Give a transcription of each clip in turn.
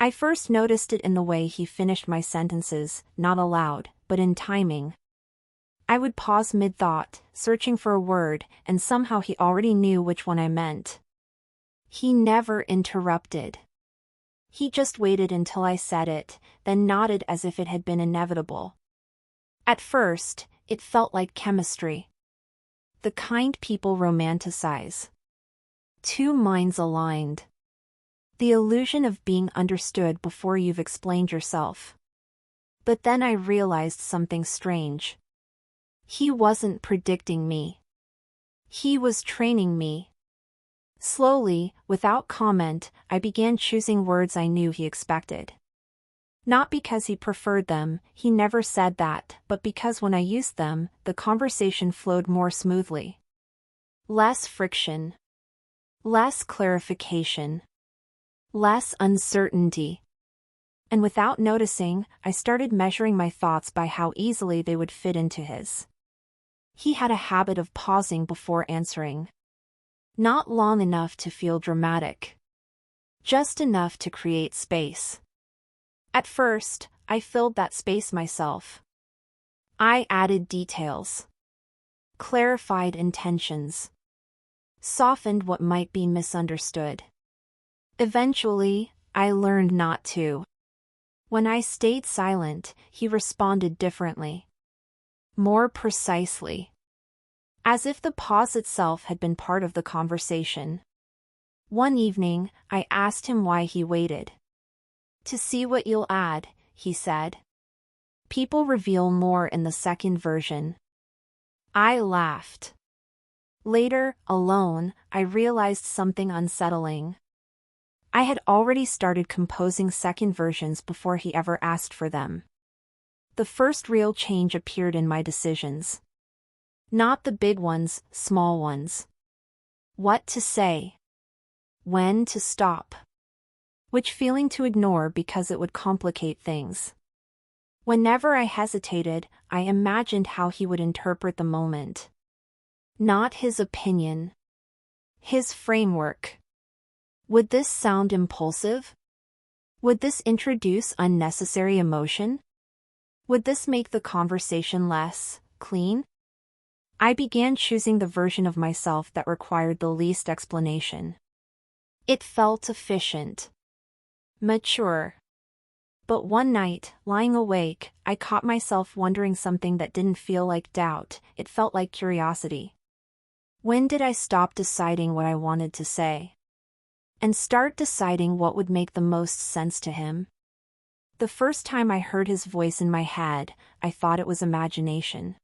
I first noticed it in the way he finished my sentences, not aloud, but in timing. I would pause mid-thought, searching for a word, and somehow he already knew which one I meant. He never interrupted. He just waited until I said it, then nodded as if it had been inevitable. At first, it felt like chemistry. The kind people romanticize. Two minds aligned. The illusion of being understood before you've explained yourself. But then I realized something strange. He wasn't predicting me. He was training me. Slowly, without comment, I began choosing words I knew he expected. Not because he preferred them, he never said that, but because when I used them, the conversation flowed more smoothly. Less friction. Less clarification. Less uncertainty. And without noticing, I started measuring my thoughts by how easily they would fit into his. He had a habit of pausing before answering. Not long enough to feel dramatic. Just enough to create space. At first, I filled that space myself. I added details. Clarified intentions. Softened what might be misunderstood. Eventually, I learned not to. When I stayed silent, he responded differently. More precisely. As if the pause itself had been part of the conversation. One evening, I asked him why he waited. To see what you'll add, he said. People reveal more in the second version. I laughed. Later, alone, I realized something unsettling. I had already started composing second versions before he ever asked for them. The first real change appeared in my decisions. Not the big ones, small ones. What to say. When to stop. Which feeling to ignore because it would complicate things. Whenever I hesitated, I imagined how he would interpret the moment. Not his opinion. His framework. Would this sound impulsive? Would this introduce unnecessary emotion? Would this make the conversation less clean? I began choosing the version of myself that required the least explanation. It felt efficient. Mature. But one night, lying awake, I caught myself wondering something that didn't feel like doubt, it felt like curiosity. When did I stop deciding what I wanted to say? And start deciding what would make the most sense to him? The first time I heard his voice in my head, I thought it was imagination.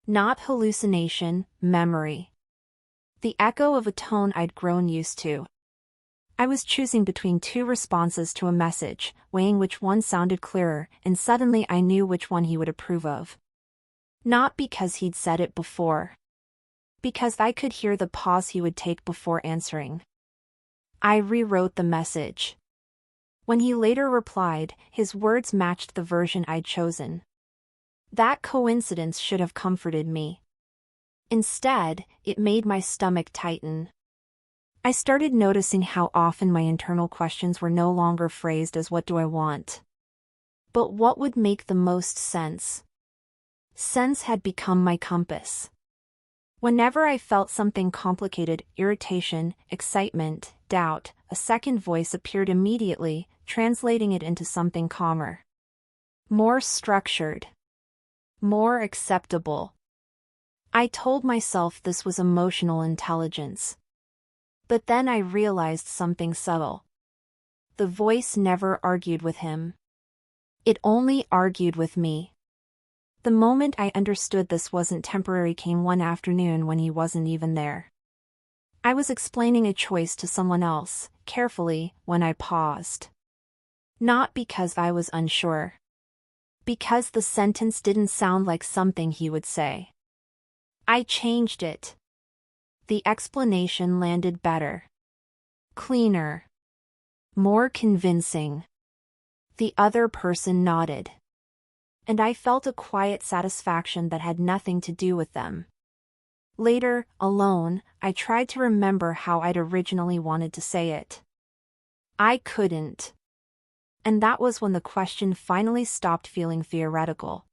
Not hallucination, memory. The echo of a tone I'd grown used to. I was choosing between two responses to a message, weighing which one sounded clearer, and suddenly I knew which one he would approve of. Not because he'd said it before. Because I could hear the pause he would take before answering. I rewrote the message. When he later replied, his words matched the version I'd chosen. That coincidence should have comforted me. Instead, it made my stomach tighten. I started noticing how often my internal questions were no longer phrased as "what do I want?" but "what would make the most sense?" Sense had become my compass. Whenever I felt something complicated, irritation, excitement, doubt, a second voice appeared immediately, translating it into something calmer. More structured. More acceptable. I told myself this was emotional intelligence. But then I realized something subtle. The voice never argued with him. It only argued with me. The moment I understood this wasn't temporary came one afternoon when he wasn't even there. I was explaining a choice to someone else, carefully, when I paused. Not because I was unsure. Because the sentence didn't sound like something he would say. I changed it. The explanation landed better. Cleaner. More convincing. The other person nodded. And I felt a quiet satisfaction that had nothing to do with them. Later, alone, I tried to remember how I'd originally wanted to say it. I couldn't. And that was when the question finally stopped feeling theoretical.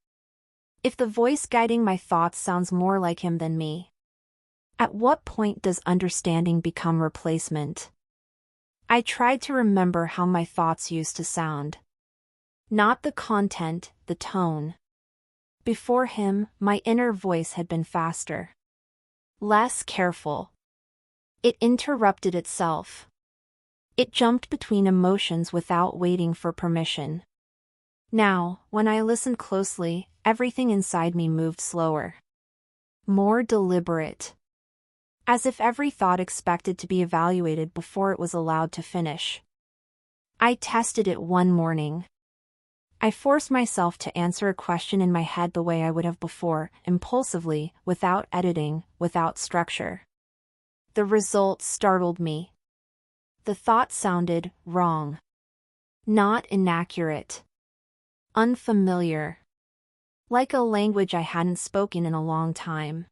If the voice guiding my thoughts sounds more like him than me, at what point does understanding become replacement? I tried to remember how my thoughts used to sound. Not the content, the tone. Before him, my inner voice had been faster. Less careful. It interrupted itself. It jumped between emotions without waiting for permission. Now, when I listened closely, everything inside me moved slower. More deliberate. As if every thought expected to be evaluated before it was allowed to finish. I tested it one morning. I forced myself to answer a question in my head the way I would have before, impulsively, without editing, without structure. The result startled me. The thought sounded wrong. Not inaccurate. Unfamiliar. Like a language I hadn't spoken in a long time.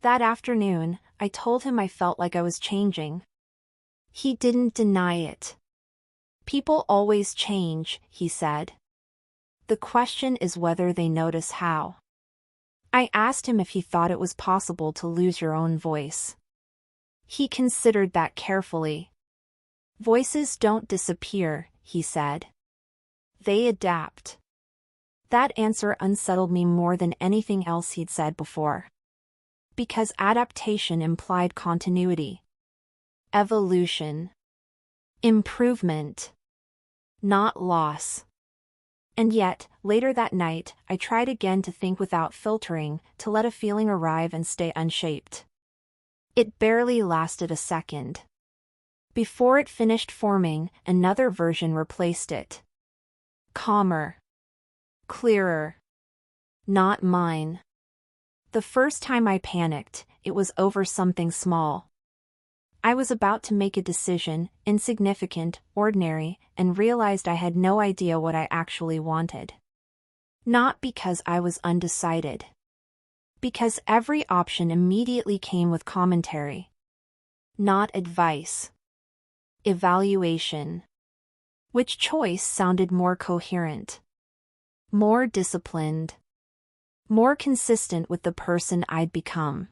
That afternoon, I told him I felt like I was changing. He didn't deny it. People always change, he said. The question is whether they notice how. I asked him if he thought it was possible to lose your own voice. He considered that carefully. Voices don't disappear, he said. They adapt. That answer unsettled me more than anything else he'd said before. Because adaptation implied continuity. Evolution. Improvement. Not loss. And yet, later that night, I tried again to think without filtering, to let a feeling arrive and stay unshaped. It barely lasted a second. Before it finished forming, another version replaced it. Calmer. Clearer. Not mine. The first time I panicked, it was over something small. I was about to make a decision, insignificant, ordinary, and realized I had no idea what I actually wanted. Not because I was undecided. Because every option immediately came with commentary. Not advice. Evaluation. Which choice sounded more coherent? More disciplined. More consistent with the person I'd become.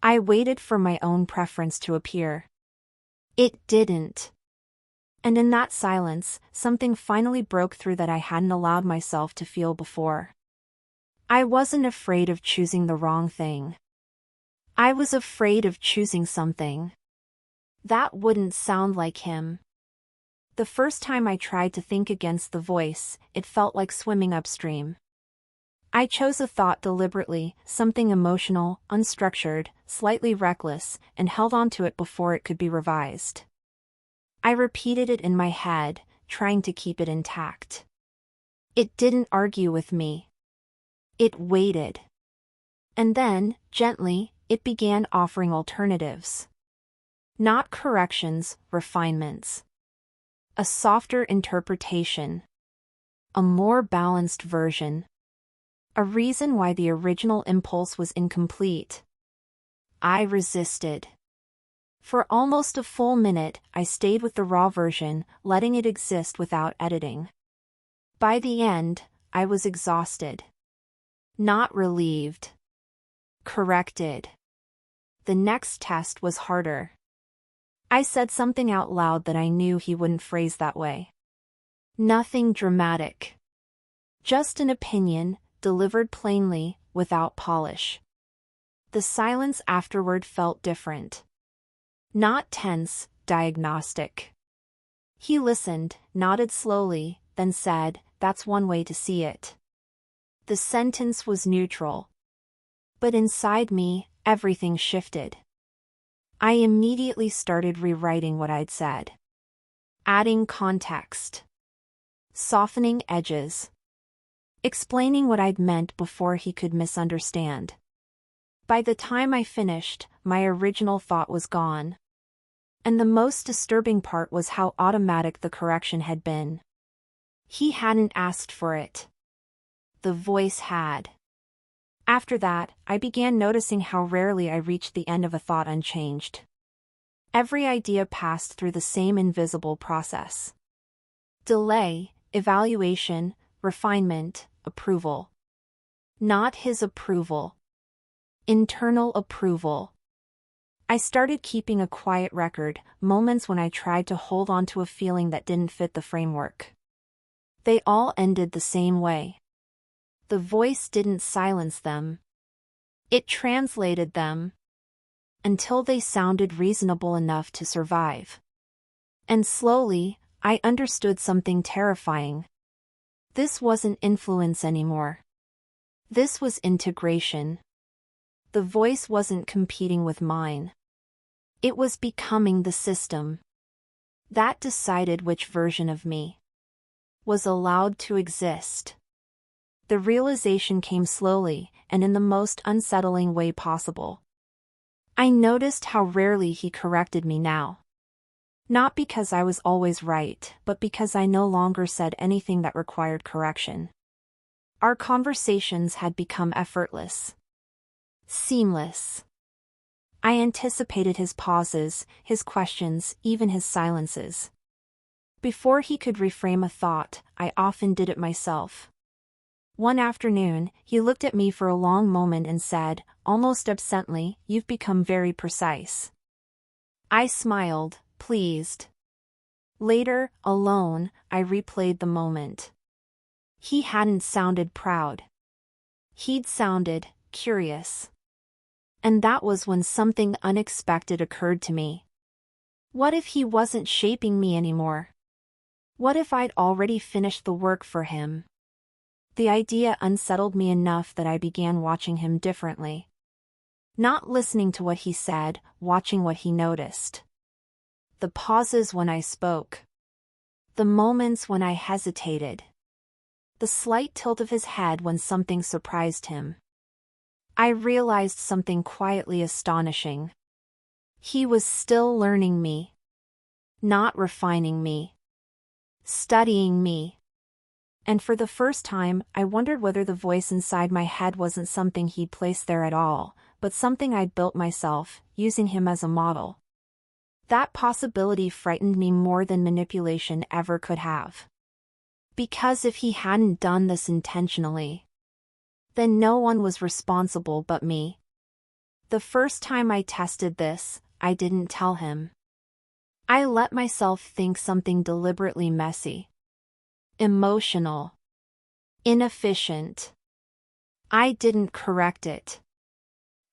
I waited for my own preference to appear. It didn't. And in that silence, something finally broke through that I hadn't allowed myself to feel before. I wasn't afraid of choosing the wrong thing. I was afraid of choosing something that wouldn't sound like him. The first time I tried to think against the voice, it felt like swimming upstream. I chose a thought deliberately, something emotional, unstructured, slightly reckless, and held on to it before it could be revised. I repeated it in my head, trying to keep it intact. It didn't argue with me. It waited. And then, gently, it began offering alternatives. Not corrections, refinements. A softer interpretation. A more balanced version. A reason why the original impulse was incomplete. I resisted. For almost a full minute, I stayed with the raw version, letting it exist without editing. By the end, I was exhausted. Not relieved. Corrected. The next test was harder. I said something out loud that I knew he wouldn't phrase that way. Nothing dramatic. Just an opinion, delivered plainly, without polish. The silence afterward felt different. Not tense, diagnostic. He listened, nodded slowly, then said, "That's one way to see it." The sentence was neutral. But inside me, everything shifted. I immediately started rewriting what I'd said. Adding context. Softening edges. Explaining what I'd meant before he could misunderstand. By the time I finished, my original thought was gone. And the most disturbing part was how automatic the correction had been. He hadn't asked for it. The voice had. After that, I began noticing how rarely I reached the end of a thought unchanged. Every idea passed through the same invisible process. Delay, evaluation, refinement, approval. Not his approval. Internal approval. I started keeping a quiet record, moments when I tried to hold on to a feeling that didn't fit the framework. They all ended the same way. The voice didn't silence them. It translated them. Until they sounded reasonable enough to survive. And slowly, I understood something terrifying. This wasn't influence anymore. This was integration. The voice wasn't competing with mine. It was becoming the system. That decided which version of me was allowed to exist. The realization came slowly, and in the most unsettling way possible. I noticed how rarely he corrected me now. Not because I was always right, but because I no longer said anything that required correction. Our conversations had become effortless. Seamless. I anticipated his pauses, his questions, even his silences. Before he could reframe a thought, I often did it myself. One afternoon, he looked at me for a long moment and said, almost absently, "You've become very precise." I smiled, pleased. Later, alone, I replayed the moment. He hadn't sounded proud. He'd sounded curious. And that was when something unexpected occurred to me. What if he wasn't shaping me anymore? What if I'd already finished the work for him? The idea unsettled me enough that I began watching him differently. Not listening to what he said, watching what he noticed. The pauses when I spoke. The moments when I hesitated. The slight tilt of his head when something surprised him. I realized something quietly astonishing. He was still learning me. Not refining me. Studying me. And for the first time, I wondered whether the voice inside my head wasn't something he'd placed there at all, but something I'd built myself, using him as a model. That possibility frightened me more than manipulation ever could have. Because if he hadn't done this intentionally, then no one was responsible but me. The first time I tested this, I didn't tell him. I let myself think something deliberately messy. Emotional. Inefficient. I didn't correct it.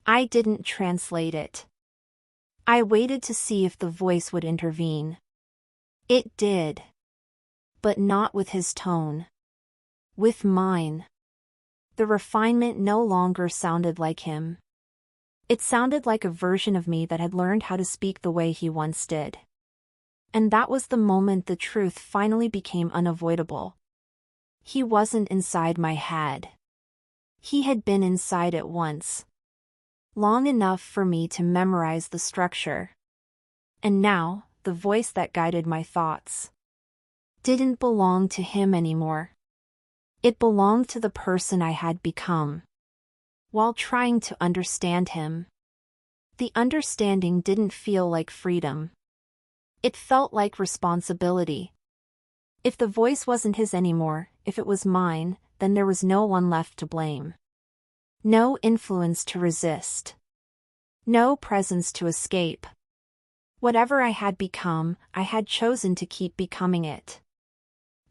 I didn't translate it. I waited to see if the voice would intervene. It did. But not with his tone. With mine. The refinement no longer sounded like him. It sounded like a version of me that had learned how to speak the way he once did. And that was the moment the truth finally became unavoidable. He wasn't inside my head. He had been inside it once. Long enough for me to memorize the structure. And now, the voice that guided my thoughts didn't belong to him anymore. It belonged to the person I had become. While trying to understand him, the understanding didn't feel like freedom. It felt like responsibility. If the voice wasn't his anymore, if it was mine, then there was no one left to blame. No influence to resist. No presence to escape. Whatever I had become, I had chosen to keep becoming it.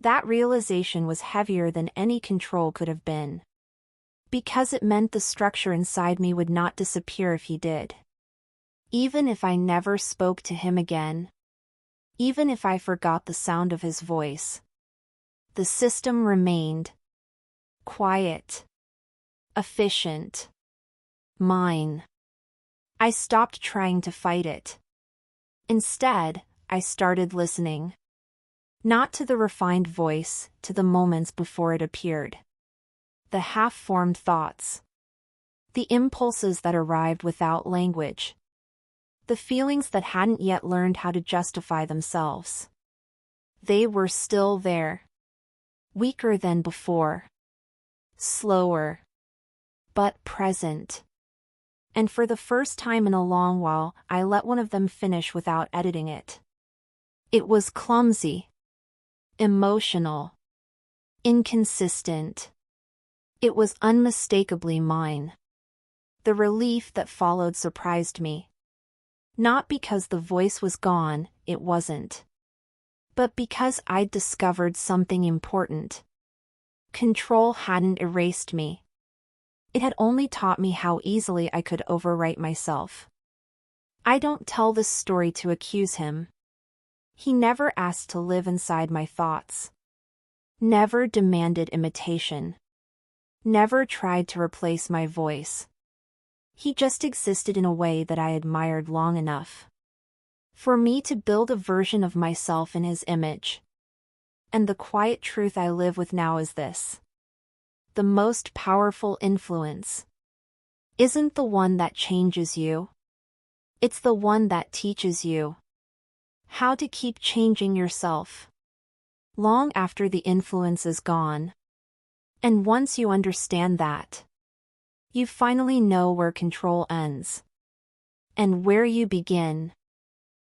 That realization was heavier than any control could have been. Because it meant the structure inside me would not disappear if he did. Even if I never spoke to him again. Even if I forgot the sound of his voice. The system remained. Quiet. Efficient. Mine. I stopped trying to fight it. Instead, I started listening. Not to the refined voice, to the moments before it appeared. The half-formed thoughts. The impulses that arrived without language. The feelings that hadn't yet learned how to justify themselves. They were still there. Weaker than before. Slower. But present. And for the first time in a long while, I let one of them finish without editing it. It was clumsy. emotional, inconsistent. It was unmistakably mine. The relief that followed surprised me. Not because the voice was gone, it wasn't. But because I'd discovered something important. Control hadn't erased me. It had only taught me how easily I could overwrite myself. I don't tell this story to accuse him. He never asked to live inside my thoughts. Never demanded imitation. Never tried to replace my voice. He just existed in a way that I admired long enough for me to build a version of myself in his image. And the quiet truth I live with now is this. The most powerful influence isn't the one that changes you. It's the one that teaches you how to keep changing yourself long after the influence is gone. And once you understand that, you finally know where control ends and where you begin.